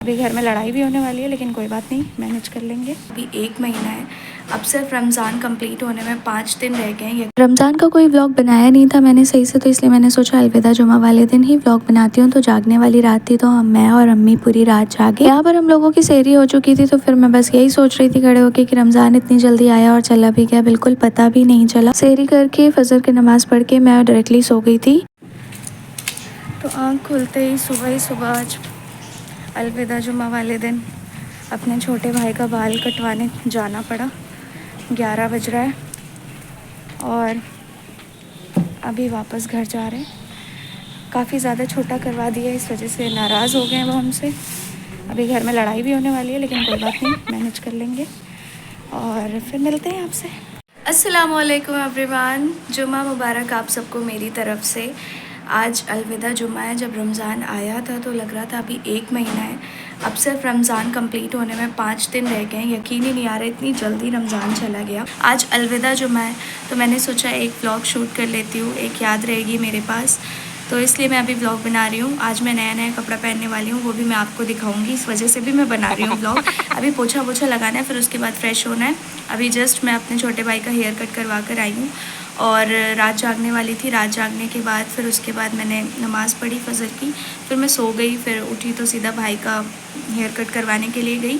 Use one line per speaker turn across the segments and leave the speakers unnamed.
अभी घर में लड़ाई भी होने वाली है, लेकिन कोई बात नहीं, मैनेज कर लेंगे। अभी 1 महीना है, अब सिर्फ रमज़ान कंप्लीट होने में 5 दिन रह गए हैं। रमज़ान का कोई व्लॉग बनाया नहीं था मैंने सही से, तो इसलिए मैंने सोचा अलविदा जुमा वाले दिन ही व्लॉग बनाती हूँ। तो जागने वाली रात थी, तो मैं और अम्मी पूरी रात जागे। यहाँ पर हम लोगों की सेहरी हो चुकी थी, तो फिर मैं बस यही सोच रही थी खड़े होकर कि रमज़ान इतनी जल्दी आया और चला भी गया, बिल्कुल पता भी नहीं चला। सेहरी करके फजर की नमाज़ पढ़ के मैं डायरेक्टली सो गई थी। तो आँख खुलते ही सुबह आज अलविदा जुमा वाले दिन अपने छोटे भाई का बाल कटवाने जाना पड़ा। 11 बज रहा है और अभी वापस घर जा रहे हैं। काफ़ी ज़्यादा छोटा करवा दिया, इस वजह से नाराज़ हो गए हैं वो हमसे। अभी घर में लड़ाई भी होने वाली है, लेकिन कोई बात नहीं, मैनेज कर लेंगे और फिर मिलते हैं आपसे। अस्सलाम वालेकुम एवरीवन, जुमा मुबारक आप सबको मेरी तरफ से। आज अलविदा जुमा है। जब रमज़ान आया था तो लग रहा था अभी 1 महीना है, अब सिर्फ रमज़ान कंप्लीट होने में 5 दिन रह गए हैं। यकीन ही नहीं आ रहा इतनी जल्दी रमज़ान चला गया। आज अलविदा जुमा है, तो मैंने सोचा एक व्लॉग शूट कर लेती हूँ, एक याद रहेगी मेरे पास, तो इसलिए मैं अभी व्लॉग बना रही हूँ। आज मैं नया कपड़ा पहनने वाली हूँ, वो भी मैं आपको दिखाऊंगी, इस वजह से भी मैं बना रही हूँ व्लॉग। अभी पोछा वोछा लगाना है, फिर उसके बाद फ्रेश होना है। अभी जस्ट मैं अपने छोटे भाई का हेयर कट करवा कर आई हूँ और रात जागने वाली थी। रात जागने के बाद फिर उसके बाद मैंने नमाज़ पढ़ी फजर की, फिर मैं सो गई। फिर उठी तो सीधा भाई का हेयर कट करवाने के लिए गई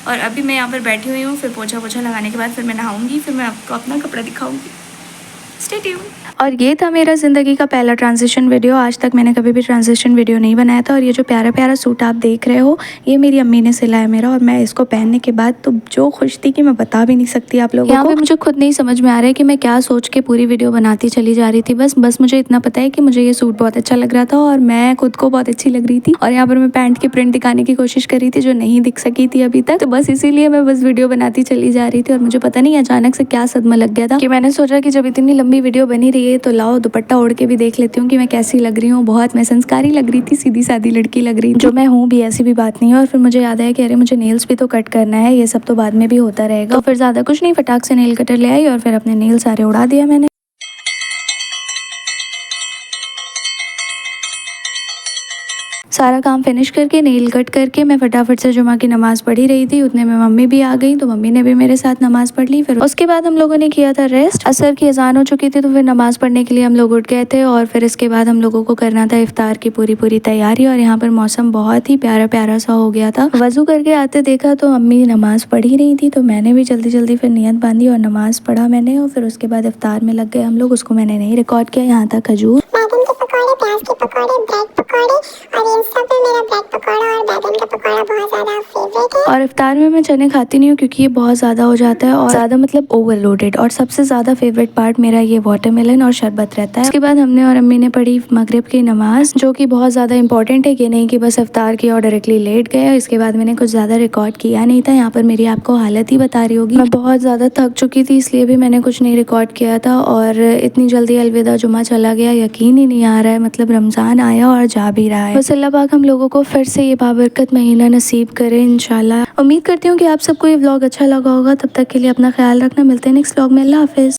और अभी मैं यहाँ पर बैठी हुई हूँ। फिर पोछा वोछा लगाने के बाद फिर मैं नहाऊँगी, फिर मैं आपको अपना कपड़ा दिखाऊँगी। Stay tuned. और ये था मेरा ज़िंदगी का पहला ट्रांजिशन वीडियो। आज तक मैंने कभी भी ट्रांजिशन वीडियो नहीं बनाया था। और ये जो प्यारा प्यारा सूट आप देख रहे हो, ये मेरी अम्मी ने सिलाया मेरा, और मैं इसको पहनने के बाद तो जो खुश थी कि मैं बता भी नहीं सकती आप लोगों को। यहाँ पे मुझे खुद नहीं समझ में आ रहा है कि मैं क्या सोच के पूरी वीडियो बनाती चली जा रही थी। बस मुझे इतना पता है कि मुझे ये सूट बहुत अच्छा लग रहा था और मैं खुद को बहुत अच्छी लग रही थी। और यहाँ पर मैं पैंट की प्रिंट दिखाने की कोशिश कर रही थी जो नहीं दिख सकी थी अभी तक, तो बस इसीलिए मैं बस वीडियो बनाती चली जा रही थी। और मुझे पता नहीं अचानक से क्या सदमा लग गया था कि मैंने सोचा कि जब इतनी लंबी वीडियो बनी रही है तो लाओ दुपट्टा ओढ़ के भी देख लेती हूँ कि मैं कैसी लग रही हूँ। बहुत मैं संस्कारी लग रही थी, सीधी सादी लड़की लग रही थी, जो मैं हूँ भी, ऐसी भी बात नहीं है। और फिर मुझे याद आया कि अरे मुझे नेल्स भी तो कट करना है, ये सब तो बाद में भी होता रहेगा। तो फिर ज़्यादा कुछ नहीं, फटाक से नेल कटर ले आई और फिर अपने नेल सारे उड़ा दिया मैंने। सारा काम फिनिश करके नेल कट करके मैं फटाफट से जुमा की नमाज़ पढ़ी रही थी। उतने में मम्मी भी आ गई, तो मम्मी ने भी मेरे साथ नमाज़ पढ़ ली। फिर उसके बाद हम लोगों ने किया था रेस्ट। असर की अजान हो चुकी थी, तो फिर नमाज़ पढ़ने के लिए हम लोग उठ गए थे। और फिर इसके बाद हम लोगों को करना था इफ्तार की पूरी तैयारी। और यहाँ पर मौसम बहुत ही प्यारा सा हो गया था। वजू करके आते देखा तो अम्मी नमाज़ पढ़ ही रही थी, तो मैंने भी जल्दी फिर नियत बांधी और नमाज़ पढ़ा मैंने। और फिर उसके बाद इफ्तार में लग गए हम लोग। उसको मैंने नहीं रिकॉर्ड किया। यहाँ था खजूर,
बैगन के पकौड़े, प्याज के पकौड़े, ब्रेड पकौड़े, और इन सब में मेरा ब्रेड पकौड़ा और बैगन का पकौड़ा बहुत ज़्यादा फेवरेट है।
और इफ्तार में मैं चने खाती नहीं हूँ क्योंकि ये बहुत ज़्यादा हो जाता है और ज़्यादा मतलब ओवरलोडेड। और सबसे ज़्यादा फेवरेट पार्ट मेरा ये वाटरमेलन और शरबत रहता है। उसके बाद हमने और अम्मी ने पढ़ी मगरिब की नमाज, जो कि बहुत ज़्यादा इंपॉर्टेंट है। ये नहीं कि बस इफ्तार किया और डायरेक्टली लेट गए। इसके बाद मैंने कुछ ज़्यादा रिकॉर्ड किया नहीं था। यहाँ पर मेरी आपको हालत ही बता रही होगी, मैं बहुत ज़्यादा थक चुकी थी, इसलिए भी मैंने कुछ नहीं रिकॉर्ड किया था। और इतनी जल्दी अलविदा जुमा चला गया, यकीन ही नहीं आ रहा है। मतलब रमज़ान आया और जा भी रहा है। बस अल्लाह पाक हम लोगों को फिर से ये बाबरकत महीना नसीब करे इंशाल्लाह। उम्मीद करती हूँ कि आप सबको ये व्लॉग अच्छा लगा होगा। तब तक के लिए अपना ख्याल रखना। मिलते हैं नेक्स्ट व्लॉग में। अल्लाह हाफिज़।